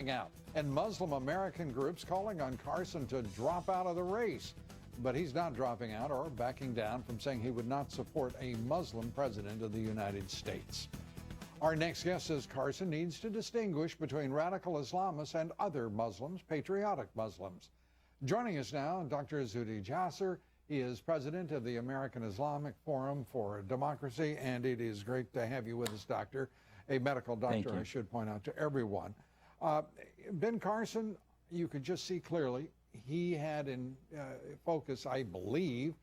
out, and Muslim American groups calling on Carson to drop out of the race. But he's not dropping out or backing down from saying he would not support a Muslim president of the United States. Our next guest says Carson needs to distinguish between radical Islamists and other Muslims, patriotic Muslims. Joining us now, Dr. Jasser. He is president of the American Islamic Forum for Democracy, and it is great to have you with us, Doctor. A medical doctor, I should point out to everyone. Ben Carson, you could just see clearly, he had in focus, I believe,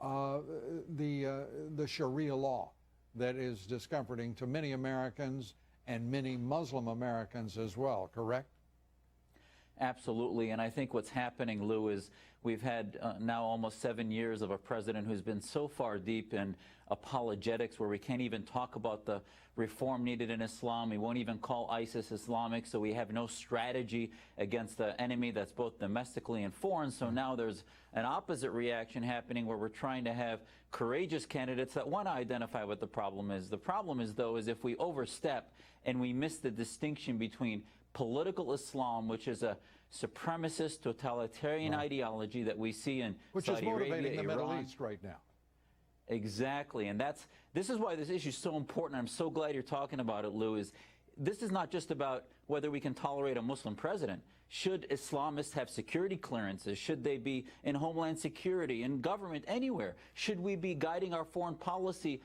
the Sharia law that is discomforting to many Americans and many Muslim Americans as well, correct? Absolutely, and I think what's happening, Lou, is we've had now almost 7 years of a president who's been so far deep in apologetics where we can't even talk about the reform needed in Islam. We won't even call ISIS Islamic, so we have no strategy against the enemy that's both domestically and foreign. So now there's an opposite reaction happening where we're trying to have courageous candidates that want to identify what the problem is. The problem is, though, is if we overstep and we miss the distinction between political Islam, which is a supremacist, totalitarian ideology that we see in Saudi Arabia, motivating the Middle Iran. East right now. Exactly, and this is why this issue is so important. I'm so glad you're talking about it, Lou. This is not just about whether we can tolerate a Muslim president. Should Islamists have security clearances? Should they be in Homeland Security, in government, anywhere? Should we be guiding our foreign policy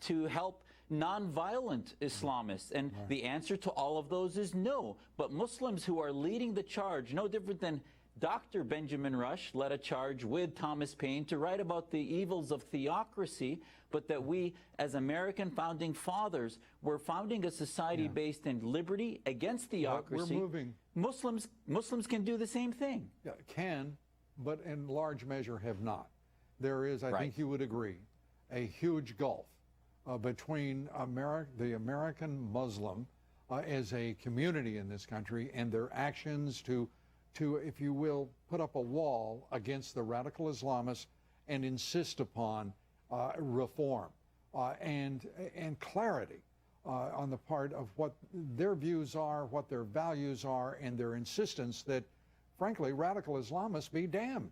to help nonviolent Islamists? And the answer to all of those is no. But Muslims who are leading the charge, no different than Dr. Benjamin Rush led a charge with Thomas Paine to write about the evils of theocracy, but that we, as American founding fathers, were founding a society based in liberty against theocracy. We're moving. Muslims can do the same thing. Yeah, can, but in large measure have not. There is, I think you would agree, a huge gulf between the American Muslim as a community in this country and their actions to, if you will, put up a wall against the radical Islamists and insist upon reform and clarity on the part of what their views are, what their values are, and their insistence that, frankly, radical Islamists be damned.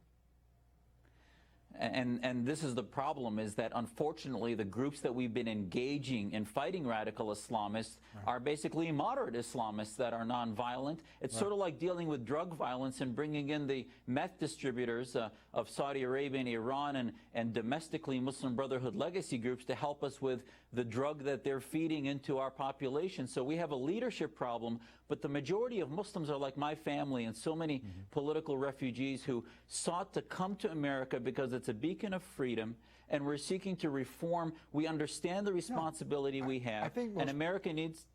And this is the problem, is that unfortunately the groups that we've been engaging in fighting radical Islamists are basically moderate Islamists that are nonviolent. It's sort of like dealing with drug violence and bringing in the meth distributors of Saudi Arabia and Iran and domestically Muslim Brotherhood legacy groups to help us with the drug that they're feeding into our population. So we have a leadership problem, but the majority of Muslims are like my family and so many political refugees who sought to come to America because it's a beacon of freedom, and we're seeking to reform. We understand the responsibility we have, and America needs...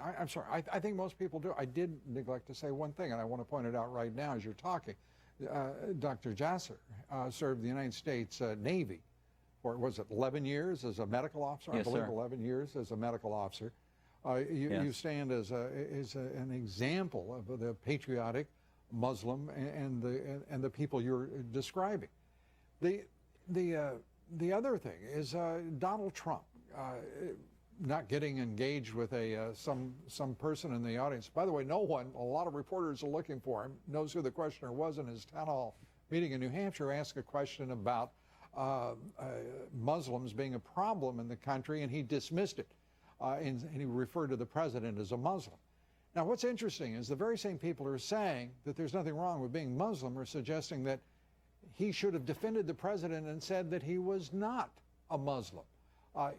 I'm sorry, I think most people do. I did neglect to say one thing, and I want to point it out right now as you're talking. Dr. Jasser served the United States Navy for, was it 11 years as a medical officer? Yes, I believe sir. 11 years as a medical officer. You stand as an example of the patriotic Muslim and the people you're describing. The other thing is Donald Trump not getting engaged with some person in the audience. By the way, no one, a lot of reporters are looking for him, knows who the questioner was in his town hall meeting in New Hampshire, asked a question about Muslims being a problem in the country, and he dismissed it. And he referred to the president as a Muslim. Now, what's interesting is the very same people who are saying that there's nothing wrong with being Muslim are suggesting that he should have defended the president and said that he was not a Muslim.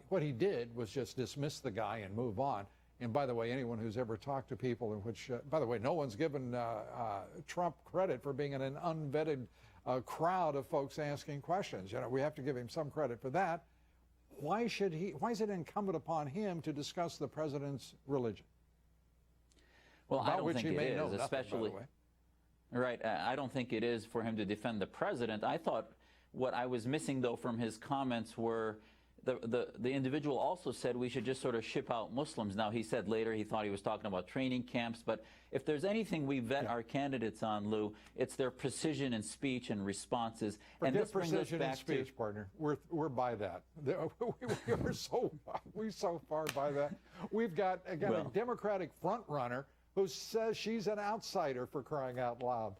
What he did was just dismiss the guy and move on. And by the way, anyone who's ever talked to people in which, by the way, no one's given Trump credit for being in an unvetted crowd of folks asking questions. You know, we have to give him some credit for that. Why is it incumbent upon him to discuss the president's religion? Well, I don't think it is, especially... Right. I don't think it is for him to defend the president. I thought what I was missing, though, from his comments were the individual also said we should just sort of ship out Muslims. Now, he said later he thought he was talking about training camps. But if there's anything we vet our candidates on, Lou, it's their precision in speech and responses. And this brings us back to speech, partner. We're by that. We so far by that. We've got a Democratic front runner who says she's an outsider, for crying out loud.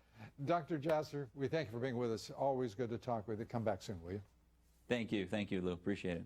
Dr. Jasser, we thank you for being with us. Always good to talk with you. Come back soon, will you? Thank you, Lou. Appreciate it.